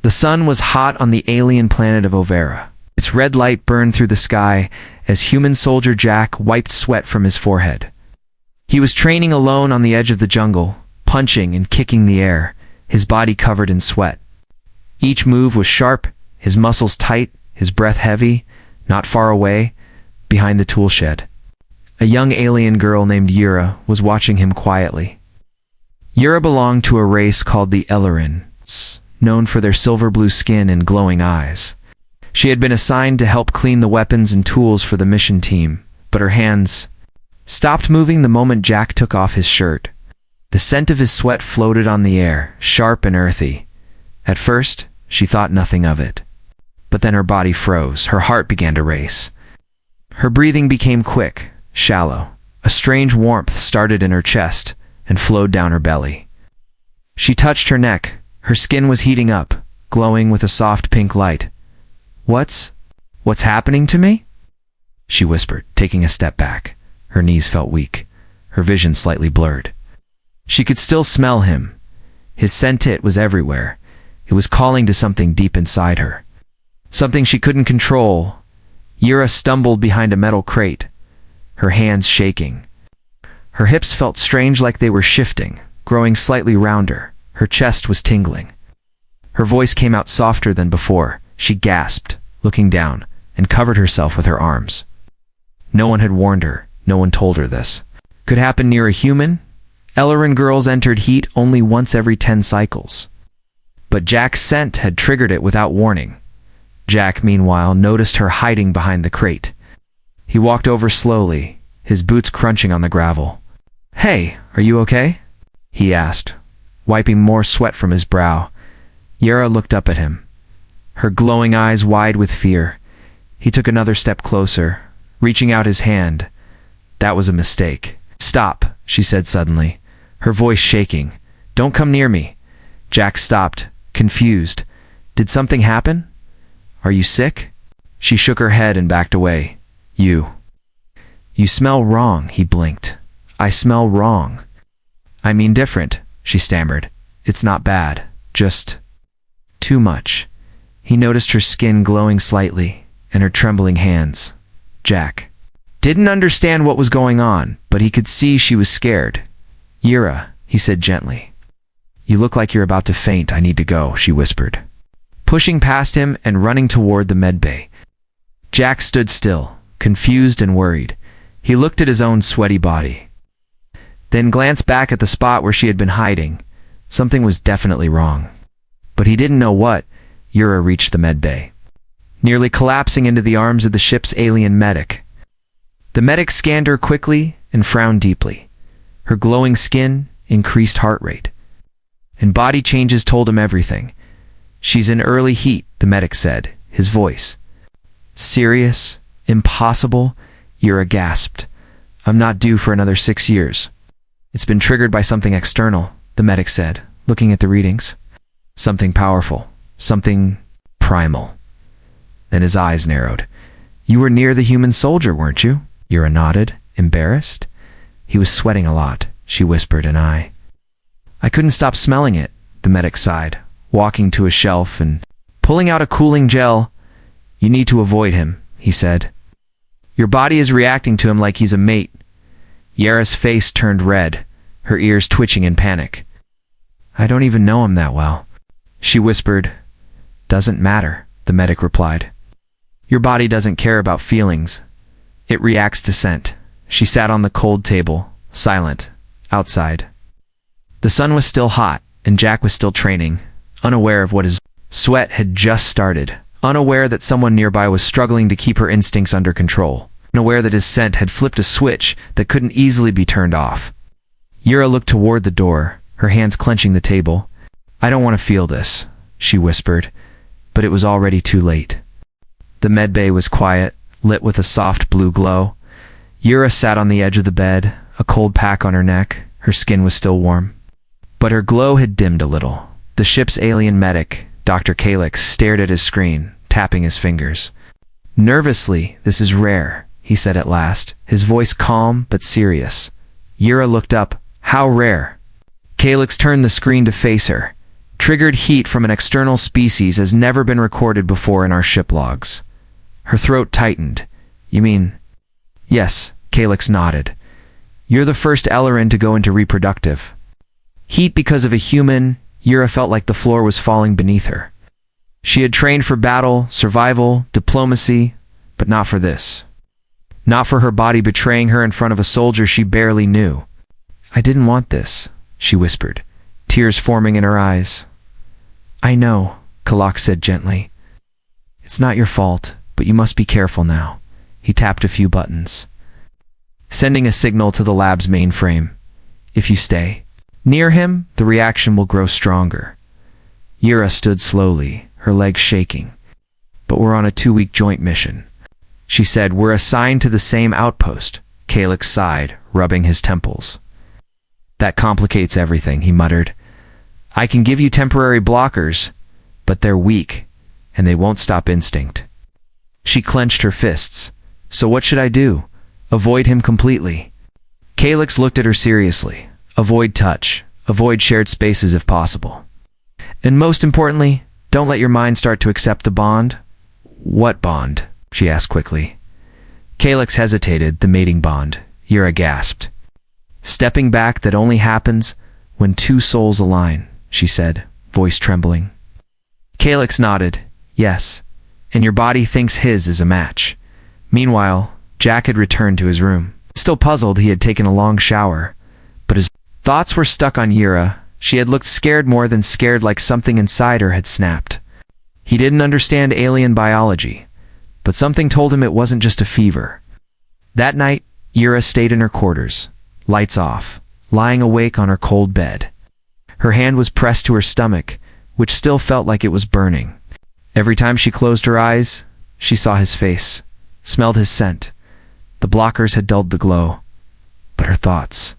The sun was hot on the alien planet of Overa. Its red light burned through the sky as human soldier Jack wiped sweat from his forehead. He was training alone on the edge of the jungle, punching and kicking the air, his body covered in sweat. Each move was sharp, his muscles tight, his breath heavy. Not far away, behind the tool shed, a young alien girl named Yura was watching him quietly. Yura belonged to a race called the Ellerins, known for their silver-blue skin and glowing eyes. She had been assigned to help clean the weapons and tools for the mission team, but her hands stopped moving the moment Jack took off his shirt. The scent of his sweat floated on the air, sharp and earthy. At first, she thought nothing of it. But then her body froze, her heart began to race. Her breathing became quick, shallow. A strange warmth started in her chest and flowed down her belly. She touched her neck. Her skin was heating up, glowing with a soft pink light. What's happening to me?" she whispered, taking a step back. Her knees felt weak, her vision slightly blurred. She could still smell him. His scent was everywhere. It was calling to something deep inside her. Something she couldn't control. Yura stumbled behind a metal crate, her hands shaking. Her hips felt strange, like they were shifting, growing slightly rounder. Her chest was tingling. Her voice came out softer than before. She gasped, looking down, and covered herself with her arms. No one had warned her. No one told her this could happen near a human. Ellerin girls entered heat only once every 10 cycles. But Jack's scent had triggered it without warning. Jack, meanwhile, noticed her hiding behind the crate. He walked over slowly, his boots crunching on the gravel. "Hey, are you okay?" he asked, wiping more sweat from his brow. Yura looked up at him, her glowing eyes wide with fear. He took another step closer, reaching out his hand. "That was a mistake." "Stop," she said suddenly, her voice shaking. "Don't come near me." Jack stopped, confused. "Did something happen? Are you sick?" She shook her head and backed away. You smell wrong," he blinked. "I smell wrong." "I mean different," she stammered. "It's not bad, just too much." He noticed her skin glowing slightly and her trembling hands. Jack didn't understand what was going on, but he could see she was scared. "Yura," he said gently. "You look like you're about to faint. I need to go," she whispered, pushing past him and running toward the medbay. Jack stood still, confused and worried. He looked at his own sweaty body, then glanced back at the spot where she had been hiding. Something was definitely wrong, but he didn't know what. Yura reached the medbay, nearly collapsing into the arms of the ship's alien medic. The medic scanned her quickly and frowned deeply. Her glowing skin, increased heart rate, and body changes told him everything. "She's in early heat," the medic said, his voice serious. "Impossible," Yura gasped. "I'm not due for another 6 years." "It's been triggered by something external," the medic said, looking at the readings. "Something powerful, something primal." Then his eyes narrowed. "You were near the human soldier, weren't you?" Yura nodded, embarrassed. "He was sweating a lot," she whispered, and I couldn't stop smelling it," the medic sighed, walking to a shelf and pulling out a cooling gel. "You need to avoid him," he said. "Your body is reacting to him like he's a mate." Yara's face turned red, her ears twitching in panic. "I don't even know him that well," she whispered. "Doesn't matter," the medic replied. "Your body doesn't care about feelings. It reacts to scent." She sat on the cold table, silent, outside. The sun was still hot, and Jack was still training, unaware of what his sweat had just started, unaware that someone nearby was struggling to keep her instincts under control, unaware that his scent had flipped a switch that couldn't easily be turned off. Yura looked toward the door, her hands clenching the table. "I don't want to feel this," she whispered, but it was already too late. The medbay was quiet, lit with a soft blue glow. Yura sat on the edge of the bed, a cold pack on her neck. Her skin was still warm, but her glow had dimmed a little. The ship's alien medic, Dr. Kalix, stared at his screen, tapping his fingers. Nervously, "This is rare," he said at last, his voice calm but serious. Yura looked up. "How rare?" Kalix turned the screen to face her. Triggered heat from an external species has never been recorded before in our ship logs. Her throat tightened. You mean? Yes, Calyx nodded. You're the first Ellerin to go into reproductive. Heat because of a human, Yura felt like the floor was falling beneath her. She had trained for battle, survival, diplomacy, but not for this. Not for her body betraying her in front of a soldier she barely knew. I didn't want this, she whispered, tears forming in her eyes. I know, Kalak said gently. It's not your fault, but you must be careful now. He tapped a few buttons, sending a signal to the lab's mainframe. If you stay near him, the reaction will grow stronger. Yura stood slowly, her legs shaking. But we're on a 2-week joint mission. She said, we're assigned to the same outpost. Calyx sighed, rubbing his temples. That complicates everything, he muttered. I can give you temporary blockers, but they're weak, and they won't stop instinct. She clenched her fists. So what should I do? Avoid him completely. Calyx looked at her seriously. Avoid touch. Avoid shared spaces if possible. And most importantly, don't let your mind start to accept the bond. What bond? She asked quickly. Calyx hesitated. The mating bond. Yura gasped. Stepping back that only happens when two souls align, she said, voice trembling. Calyx nodded. Yes. And your body thinks his is a match. Meanwhile, Jack had returned to his room. Still puzzled, he had taken a long shower, but his thoughts were stuck on Yura. She had looked scared, more than scared, like something inside her had snapped. He didn't understand alien biology, but something told him it wasn't just a fever. That night, Yura stayed in her quarters, lights off, lying awake on her cold bed. Her hand was pressed to her stomach, which still felt like it was burning. Every time she closed her eyes, she saw his face, smelled his scent. The blockers had dulled the glow, but her thoughts,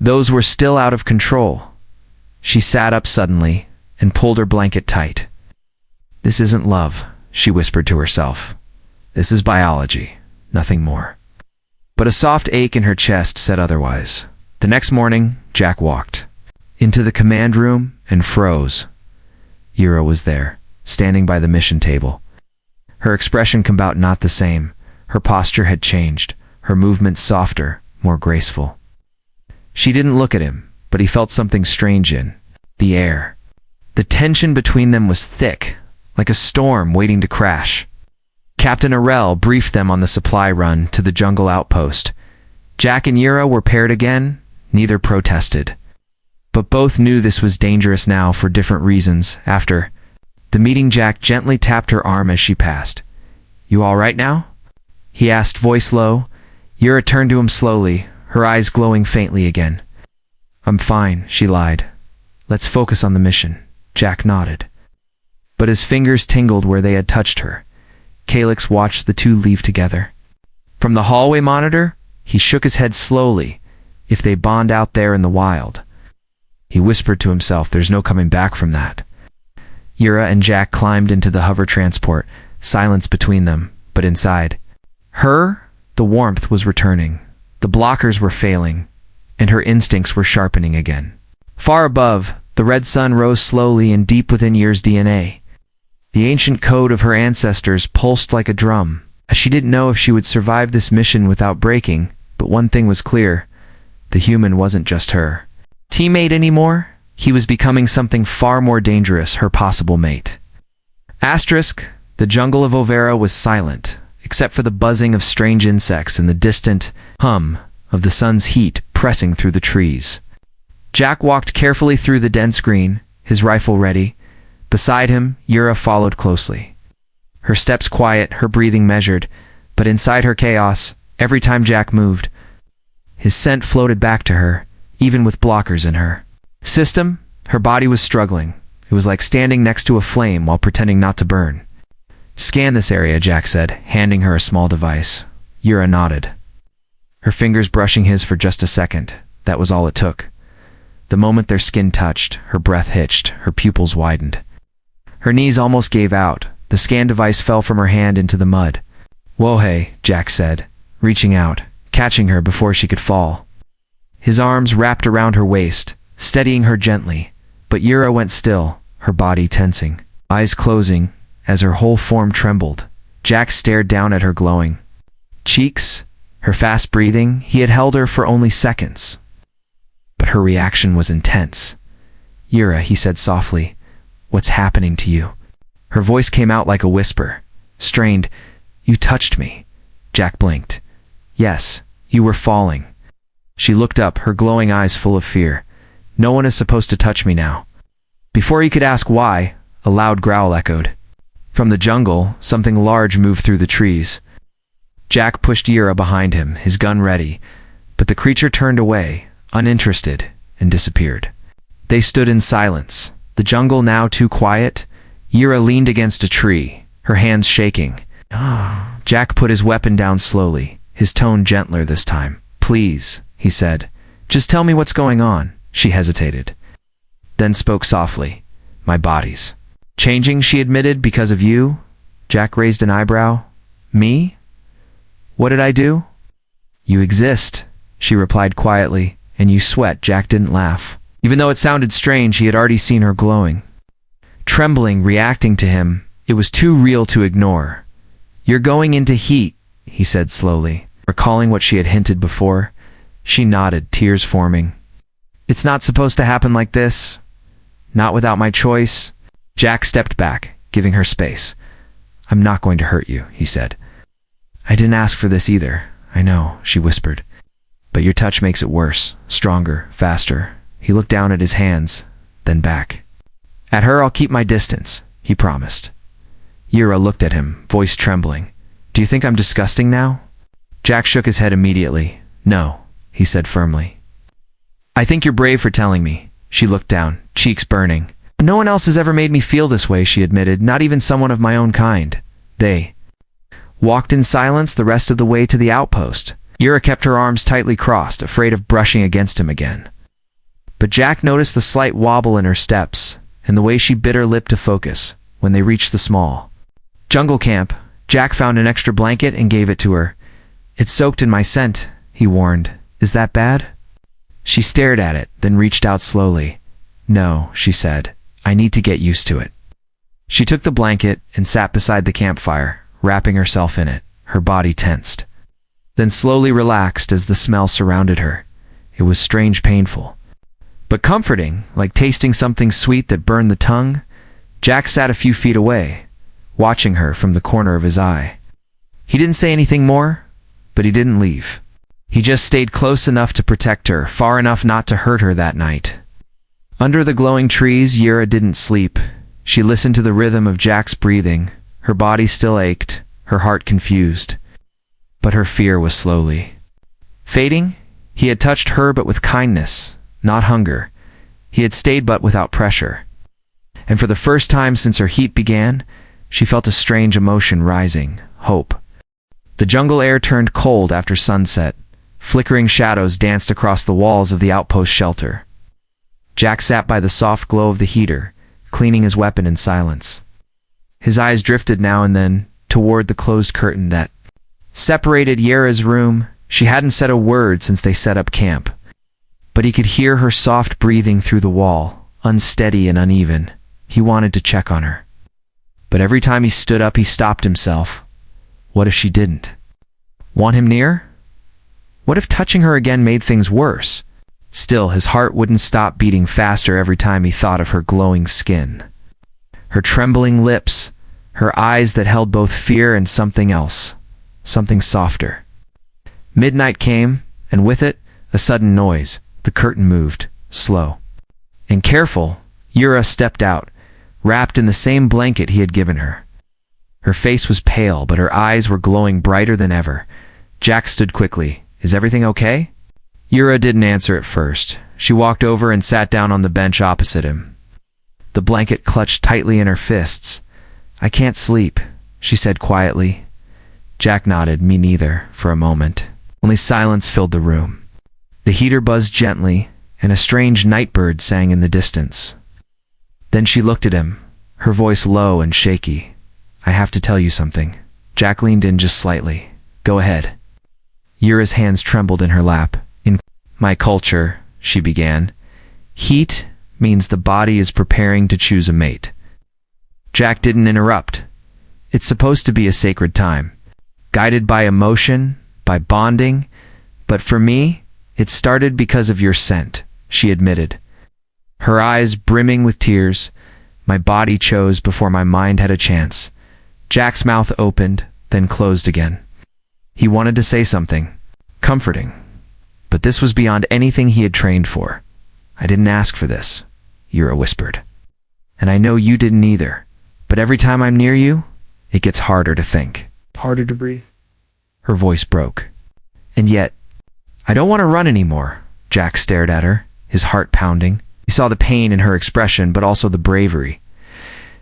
those were still out of control. She sat up suddenly and pulled her blanket tight. This isn't love, she whispered to herself. This is biology, nothing more. But a soft ache in her chest said otherwise. The next morning, Jack walked into the command room and froze. Yura was there, standing by the mission table. Her expression came out not the same. Her posture had changed, her movements softer, more graceful. She didn't look at him, but he felt something strange in the air. The tension between them was thick, like a storm waiting to crash. Captain Arel briefed them on the supply run to the jungle outpost. Jack and Yura were paired again. Neither protested. But both knew this was dangerous now for different reasons. After the meeting, Jack gently tapped her arm as she passed. You all right now? He asked, voice low. Yura turned to him slowly, her eyes glowing faintly again. I'm fine, she lied. Let's focus on the mission. Jack nodded. But his fingers tingled where they had touched her. Calyx watched the two leave together. From the hallway monitor, he shook his head slowly. If they bond out there in the wild. He whispered to himself, there's no coming back from that. Yura and Jack climbed into the hover transport, silence between them, but inside her, the warmth was returning. The blockers were failing, and her instincts were sharpening again. Far above, the red sun rose slowly and deep within Yura's DNA. The ancient code of her ancestors pulsed like a drum. She didn't know if she would survive this mission without breaking, but one thing was clear. The human wasn't just her teammate anymore. He was becoming something far more dangerous, her possible mate. Asterisk, the jungle of Overa was silent, except for the buzzing of strange insects and the distant hum of the sun's heat pressing through the trees. Jack walked carefully through the dense green, his rifle ready. Beside him, Yura followed closely. Her steps quiet, her breathing measured, but inside her chaos, every time Jack moved, his scent floated back to her, even with blockers in her system. Her body was struggling. It was like standing next to a flame while pretending not to burn. Scan this area, Jack said, handing her a small device. Yura nodded, her fingers brushing his for just a second. That was all it took. The moment their skin touched, her breath hitched, her pupils widened. Her knees almost gave out. The scan device fell from her hand into the mud. Whoa, hey, Jack said, reaching out, catching her before she could fall. His arms wrapped around her waist, steadying her gently, but Yura went still, her body tensing, eyes closing, as her whole form trembled. Jack stared down at her glowing cheeks, her fast breathing. He had held her for only seconds, but her reaction was intense. "Yura," he said softly, "what's happening to you?" Her voice came out like a whisper, strained. "You touched me." Jack blinked. "Yes, you were falling." She looked up, her glowing eyes full of fear. "No one is supposed to touch me now." Before he could ask why, a loud growl echoed. From the jungle, something large moved through the trees. Jack pushed Yura behind him, his gun ready, but the creature turned away, uninterested, and disappeared. They stood in silence, the jungle now too quiet. Yura leaned against a tree, her hands shaking. Jack put his weapon down slowly, his tone gentler this time. "Please," he said, "just tell me what's going on." She hesitated, then spoke softly. "My body's changing," she admitted. "Because of you?" Jack raised an eyebrow. "Me? What did I do?" "You exist," she replied quietly, "and you sweat." Jack didn't laugh. Even though it sounded strange, he had already seen her glowing, trembling, reacting to him. It was too real to ignore. "You're going into heat," he said slowly, recalling what she had hinted before. She nodded, tears forming. "It's not supposed to happen like this. Not without my choice." Jack stepped back, giving her space. "I'm not going to hurt you," he said. "I didn't ask for this either. I know," she whispered. "But your touch makes it worse, stronger, faster." He looked down at his hands, then back. "At her I'll keep my distance," he promised. Yura looked at him, voice trembling. "Do you think I'm disgusting now?" Jack shook his head immediately. "No," he said firmly. "I think you're brave for telling me." She looked down, cheeks burning. "No one else has ever made me feel this way," she admitted, "not even someone of my own kind." They walked in silence the rest of the way to the outpost. Yura kept her arms tightly crossed, afraid of brushing against him again. But Jack noticed the slight wobble in her steps, and the way she bit her lip to focus when they reached the small jungle camp. Jack found an extra blanket and gave it to her. "It's soaked in my scent," he warned. "Is that bad?" She stared at it, then reached out slowly. "No," she said. "I need to get used to it." She took the blanket and sat beside the campfire, wrapping herself in it, her body tensed. Then slowly relaxed as the smell surrounded her. It was strange, painful, but comforting, like tasting something sweet that burned the tongue. Jack sat a few feet away, watching her from the corner of his eye. He didn't say anything more, but he didn't leave. He just stayed close enough to protect her, far enough not to hurt her that night. Under the glowing trees, Yura didn't sleep. She listened to the rhythm of Jack's breathing. Her body still ached, her heart confused. But her fear was slowly fading. He had touched her, but with kindness, not hunger. He had stayed, but without pressure. And for the first time since her heat began, she felt a strange emotion rising, hope. The jungle air turned cold after sunset. Flickering shadows danced across the walls of the outpost shelter. Jack sat by the soft glow of the heater, cleaning his weapon in silence. His eyes drifted now and then toward the closed curtain that separated Yura's room. She hadn't said a word since they set up camp, but he could hear her soft breathing through the wall, unsteady and uneven. He wanted to check on her, but every time he stood up, he stopped himself. What if she didn't want him near? What if touching her again made things worse? Still, his heart wouldn't stop beating faster every time he thought of her glowing skin, her trembling lips, her eyes that held both fear and something else, something softer. Midnight came, and with it, a sudden noise. The curtain moved, slow and careful. Yura stepped out, wrapped in the same blanket he had given her. Her face was pale, but her eyes were glowing brighter than ever. Jack stood quickly. "Is everything okay?" Yura didn't answer at first. She walked over and sat down on the bench opposite him, the blanket clutched tightly in her fists. "I can't sleep," she said quietly. Jack nodded. "Me neither," for a moment. Only silence filled the room. The heater buzzed gently, and a strange nightbird sang in the distance. Then she looked at him, her voice low and shaky. "I have to tell you something." Jack leaned in just slightly. "Go ahead." Yura's hands trembled in her lap. "In my culture," she began, "heat means the body is preparing to choose a mate. Jack didn't interrupt. It's supposed to be a sacred time, guided by emotion, by bonding, but for me, it started because of your scent, she admitted. Her eyes brimming with tears, my body chose before my mind had a chance. Jack's mouth opened, then closed again. He wanted to say something, comforting, but this was beyond anything he had trained for. I didn't ask for this, Yura whispered. And I know you didn't either, but every time I'm near you, it gets harder to think. Harder to breathe. Her voice broke. And yet, I don't want to run anymore. Jack stared at her, his heart pounding. He saw the pain in her expression, but also the bravery.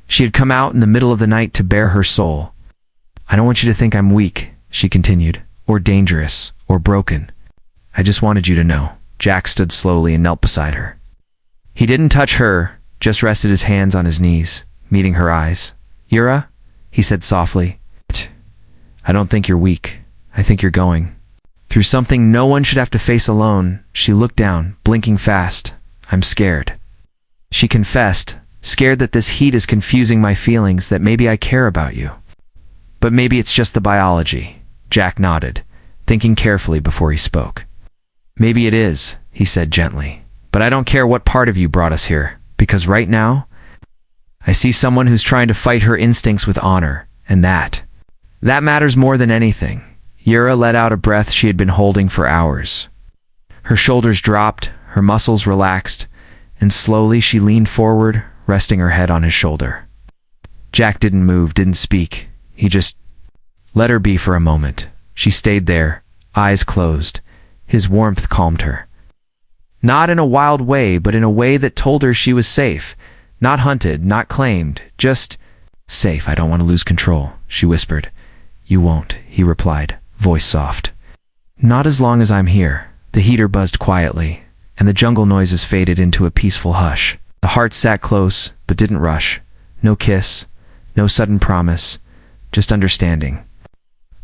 She had come out in the middle of the night to bare her soul. I don't want you to think I'm weak, she continued, or dangerous, or broken. I just wanted you to know. Jack stood slowly and knelt beside her. He didn't touch her, just rested his hands on his knees, meeting her eyes. Yura, he said softly, I don't think you're weak. I think you're going through something no one should have to face alone. She looked down, blinking fast. I'm scared. She confessed, scared that this heat is confusing my feelings, that maybe I care about you. But maybe it's just the biology. Jack nodded, thinking carefully before he spoke. Maybe it is, he said gently, but I don't care what part of you brought us here, because right now, I see someone who's trying to fight her instincts with honor, and that matters more than anything. Yura let out a breath she had been holding for hours. Her shoulders dropped, her muscles relaxed, and slowly she leaned forward, resting her head on his shoulder. Jack didn't move, didn't speak. He just let her be for a moment. She stayed there, eyes closed. His warmth calmed her. Not in a wild way, but in a way that told her she was safe. Not hunted, not claimed, just safe. I don't want to lose control, she whispered. You won't, he replied, voice soft. Not as long as I'm here. The heater buzzed quietly, and the jungle noises faded into a peaceful hush. The heart sat close, but didn't rush. No kiss, no sudden promise, just understanding.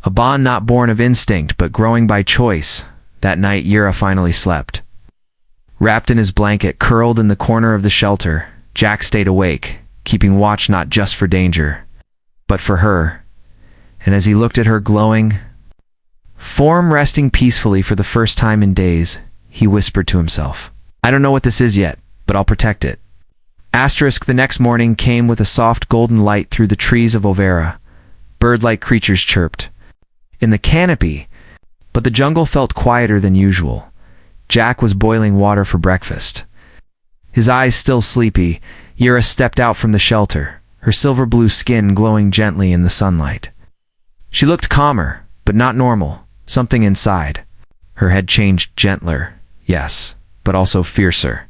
A bond not born of instinct, but growing by choice. That night, Yura finally slept. Wrapped in his blanket, curled in the corner of the shelter, Jack stayed awake, keeping watch not just for danger, but for her. And as he looked at her glowing form resting peacefully for the first time in days, he whispered to himself, I don't know what this is yet, but I'll protect it. The next morning came with a soft golden light through the trees of Overa. Bird-like creatures chirped in the canopy, but the jungle felt quieter than usual. Jack was boiling water for breakfast. His eyes still sleepy, Yura stepped out from the shelter, her silver-blue skin glowing gently in the sunlight. She looked calmer, but not normal, something inside. Her head changed gentler, yes, but also fiercer.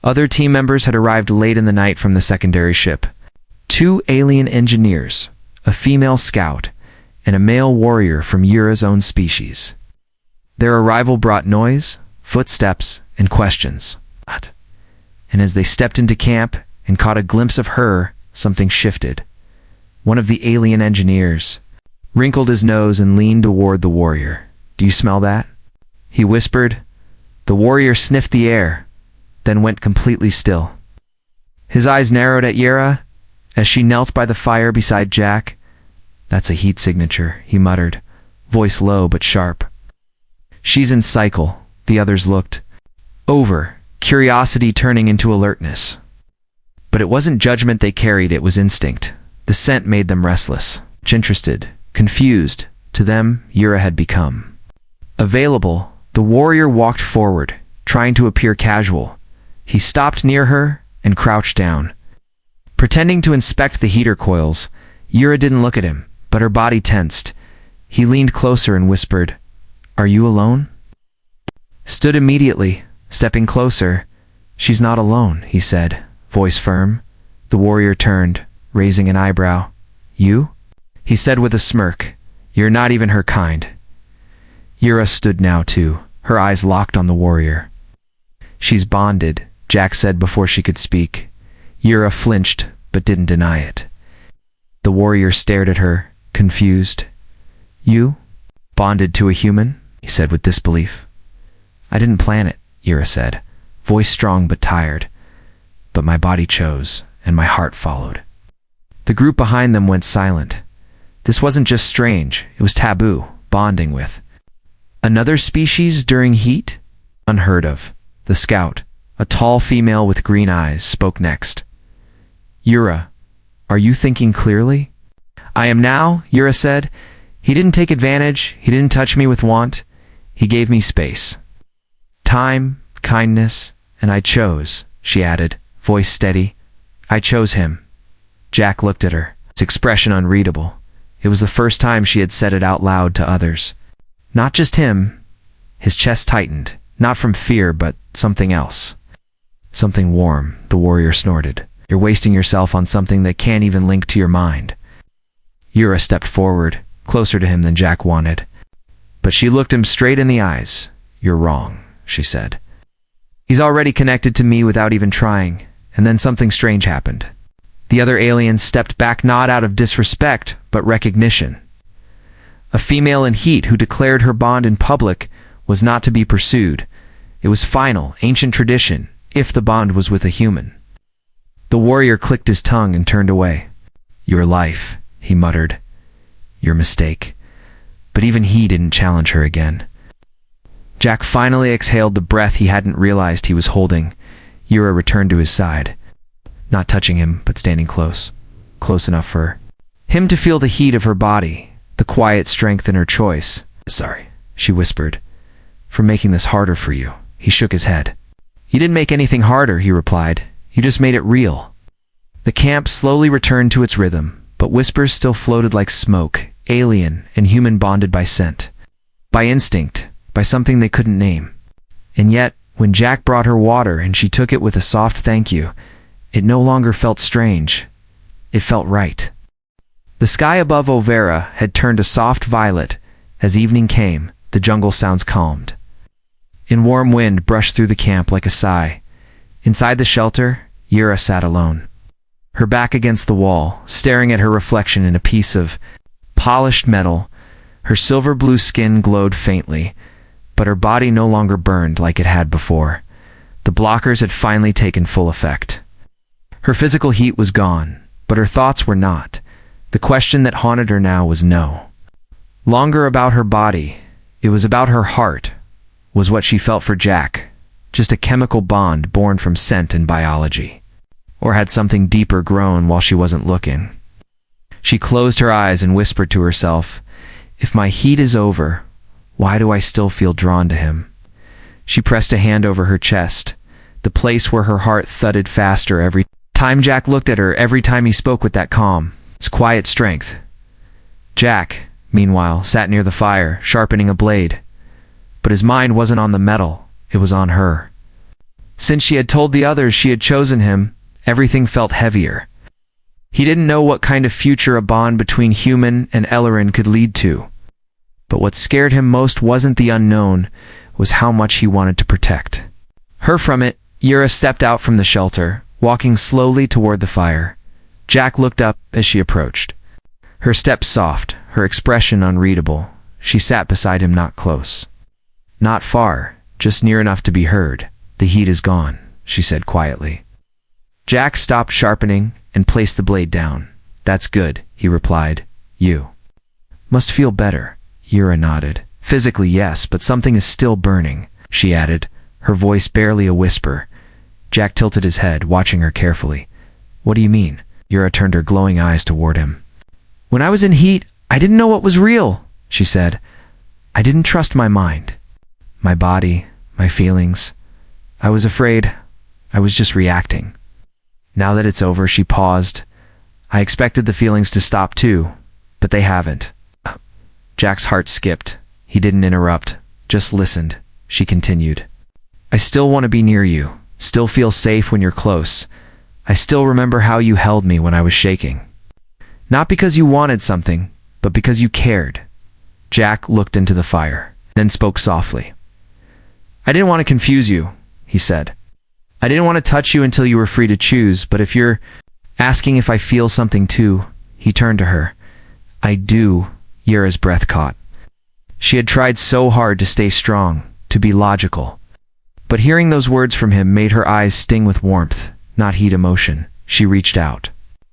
Other team members had arrived late in the night from the secondary ship. 2 alien engineers, a female scout, and a male warrior from Yura's own species. Their arrival brought noise, footsteps, and questions. And as they stepped into camp and caught a glimpse of her, something shifted. One of the alien engineers wrinkled his nose and leaned toward the warrior. Do you smell that? He whispered. The warrior sniffed the air, then went completely still. His eyes narrowed at Yura as she knelt by the fire beside Jack. That's a heat signature, he muttered, voice low but sharp. She's in cycle, the others looked over, curiosity turning into alertness. But it wasn't judgment they carried, it was instinct. The scent made them restless, interested, confused. To them, Yura had become available. The warrior walked forward, trying to appear casual. He stopped near her and crouched down. Pretending to inspect the heater coils, Yura didn't look at him, but her body tensed. He leaned closer and whispered, Are you alone? Stood immediately, stepping closer. She's not alone, he said, voice firm. The warrior turned, raising an eyebrow. You? He said with a smirk, You're not even her kind. Yura stood now too, her eyes locked on the warrior. She's bonded, Jack said before she could speak. Yura flinched, but didn't deny it. The warrior stared at her, confused. You? Bonded to a human? He said with disbelief. I didn't plan it, Yura said, voice strong but tired. but my body chose, and my heart followed. The group behind them went silent. This wasn't just strange, it was taboo, bonding with another species during heat? Unheard of. The scout, a tall female with green eyes, spoke next. Yura, are you thinking clearly? I am now, Yura said. He didn't take advantage, he didn't touch me with want. He gave me space. Time, kindness, and I chose, she added, voice steady. I chose him. Jack looked at her, its expression unreadable. It was the first time she had said it out loud to others. Not just him. His chest tightened, not from fear, but something else. Something warm, the warrior snorted. You're wasting yourself on something that can't even link to your mind. Yura stepped forward, closer to him than Jack wanted. But she looked him straight in the eyes. You're wrong, she said. He's already connected to me without even trying, and then something strange happened. The other aliens stepped back not out of disrespect, but recognition. A female in heat who declared her bond in public was not to be pursued. It was final, ancient tradition, if the bond was with a human. The warrior clicked his tongue and turned away. Your life, he muttered. Your mistake. But even he didn't challenge her again. Jack finally exhaled the breath he hadn't realized he was holding. Yura returned to his side. Not touching him, but standing close. Close enough for him to feel the heat of her body, the quiet strength in her choice. Sorry, she whispered, for making this harder for you. He shook his head. You didn't make anything harder, he replied. You just made it real. The camp slowly returned to its rhythm, but whispers still floated like smoke, alien and human bonded by scent. By instinct, by something they couldn't name. And yet, when Jack brought her water and she took it with a soft thank you, it no longer felt strange. It felt right. The sky above Overa had turned a soft violet. As evening came, the jungle sounds calmed. A warm wind brushed through the camp like a sigh. Inside the shelter, Yura sat alone. Her back against the wall, staring at her reflection in a piece of polished metal. Her silver blue skin glowed faintly, but her body no longer burned like it had before. The blockers had finally taken full effect. Her physical heat was gone, but her thoughts were not. The question that haunted her now was no longer about her body. It was about her heart, was what she felt for Jack, just a chemical bond born from scent and biology. Or had something deeper grown while she wasn't looking? She closed her eyes and whispered to herself, if my heat is over, why do I still feel drawn to him? She pressed a hand over her chest, the place where her heart thudded faster every time Jack looked at her, every time he spoke with that calm, quiet strength. Jack, meanwhile, sat near the fire, sharpening a blade. But his mind wasn't on the metal, it was on her. Since she had told the others she had chosen him, everything felt heavier. He didn't know what kind of future a bond between human and Ellerin could lead to. But what scared him most wasn't the unknown, was how much he wanted to protect her from it. Yura stepped out from the shelter, walking slowly toward the fire. Jack looked up as she approached. Her step soft, her expression unreadable. She sat beside him, not close. Not far, just near enough to be heard. The heat is gone, she said quietly. Jack stopped sharpening and placed the blade down. That's good, he replied. You must feel better. Yura nodded. Physically, yes, but something is still burning, she added, her voice barely a whisper. Jack tilted his head, watching her carefully. What do you mean? Yura turned her glowing eyes toward him. When I was in heat, I didn't know what was real, she said. I didn't trust my mind, my body, my feelings. I was afraid. I was just reacting. Now that it's over, she paused. I expected the feelings to stop too, but they haven't. Jack's heart skipped. He didn't interrupt, just listened. She continued. I still want to be near you, still feel safe when you're close. I still remember how you held me when I was shaking. Not because you wanted something, but because you cared. Jack looked into the fire, then spoke softly. I didn't want to confuse you, he said. I didn't want to touch you until you were free to choose, but if you're asking if I feel something too, he turned to her. I do, Yura's breath caught. She had tried so hard to stay strong, to be logical. But hearing those words from him made her eyes sting with warmth. not heat emotion. She reached out.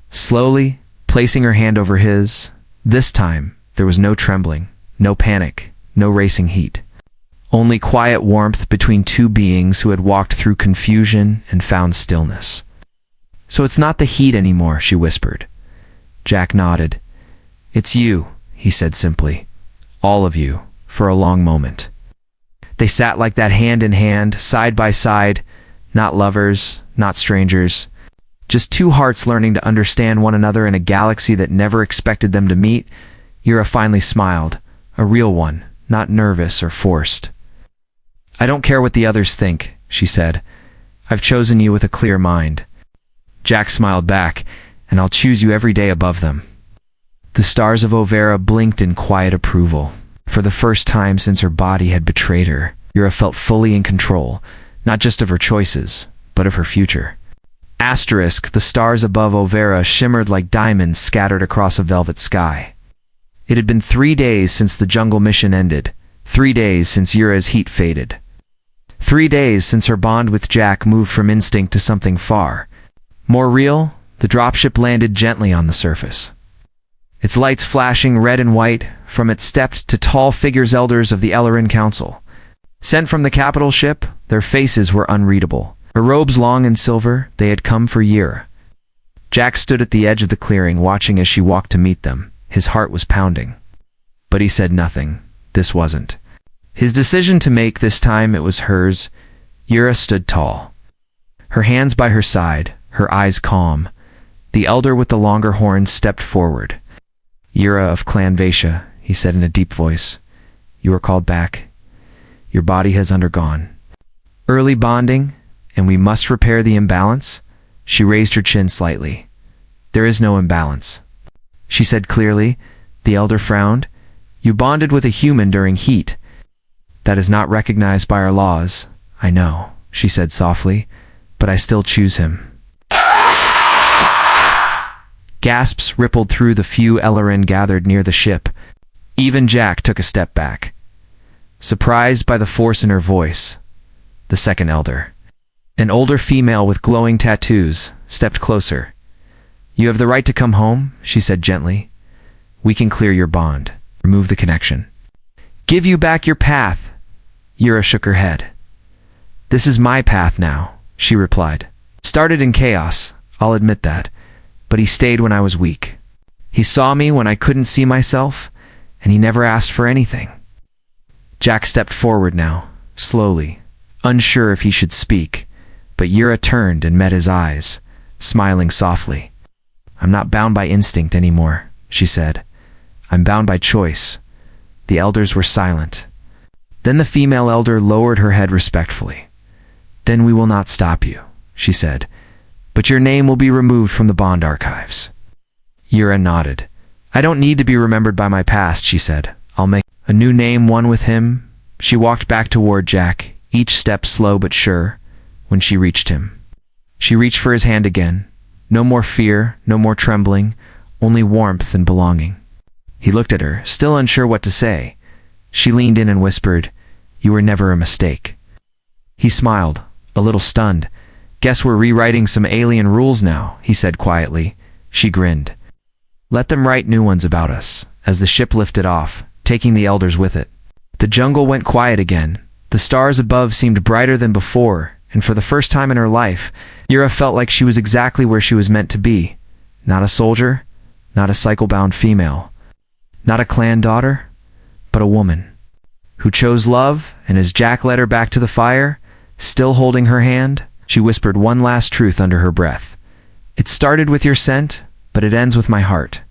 Slowly, placing her hand over his. This time, there was no trembling, no panic, no racing heat. Only quiet warmth between two beings who had walked through confusion and found stillness. "So it's not the heat anymore," she whispered. Jack nodded. "It's you," he said simply. "All of you," for a long moment. They sat like that hand in hand, side by side, not lovers, not strangers, just two hearts learning to understand one another in a galaxy that never expected them to meet. Yura finally smiled, a real one, not nervous or forced. "I don't care what the others think," she said. "I've chosen you with a clear mind." Jack smiled back, "And I'll choose you every day above them." The stars of Overa blinked in quiet approval. For the first time since her body had betrayed her, Yura felt fully in control, not just of her choices, but of her future. Asterisk, the stars above Overa shimmered like diamonds scattered across a velvet sky. It had been 3 days since the jungle mission ended, 3 days since Yura's heat faded. 3 days since her bond with Jack moved from instinct to something far more real. The dropship landed gently on the surface. Its lights flashing red and white, from it stepped to tall figures, elders of the Ellerin Council. Sent from the capital ship, their faces were unreadable. Her robes long and silver, they had come for Yura. Jack stood at the edge of the clearing, watching as she walked to meet them. His heart was pounding. But he said nothing. This wasn't his decision to make this time, it was hers. Yura stood tall, her hands by her side, her eyes calm. The elder with the longer horns stepped forward. "Yura of Clan Vaisha," he said in a deep voice, "you are called back. Your body has undergone early bonding, and we must repair the imbalance." She raised her chin slightly. "There is no imbalance," she said clearly. The elder frowned. "You bonded with a human during heat. That is not recognized by our laws." "I know," she said softly, "but I still choose him." Gasps rippled through the few Ellerin gathered near the ship. Even Jack took a step back, surprised by the force in her voice. The second elder, an older female with glowing tattoos, stepped closer. "You have the right to come home," she said gently. "We can clear your bond, remove the connection, give you back your path." Yura shook her head. "This is my path now," she replied. "Started in chaos, I'll admit that, but he stayed when I was weak. He saw me when I couldn't see myself, and he never asked for anything." Jack stepped forward now, slowly, unsure if he should speak, but Yura turned and met his eyes, smiling softly. "I'm not bound by instinct anymore," she said. "I'm bound by choice." The elders were silent. Then the female elder lowered her head respectfully. "Then we will not stop you," she said, "but your name will be removed from the bond archives." Yura nodded. "I don't need to be remembered by my past," she said. "I'll make a new name, one with him." She walked back toward Jack, each step slow but sure. When she reached him, she reached for his hand again. No more fear, no more trembling, only warmth and belonging. He looked at her, still unsure what to say. She leaned in and whispered, "You were never a mistake." He smiled, a little stunned. "Guess we're rewriting some alien rules now," he said quietly. She grinned. "Let them write new ones about us," as the ship lifted off, taking the elders with it. The jungle went quiet again. The stars above seemed brighter than before, and for the first time in her life, Yura felt like she was exactly where she was meant to be. Not a soldier, not a cycle-bound female, not a clan daughter, but a woman who chose love. And as Jack led her back to the fire, still holding her hand, she whispered one last truth under her breath. "It started with your scent, but it ends with my heart."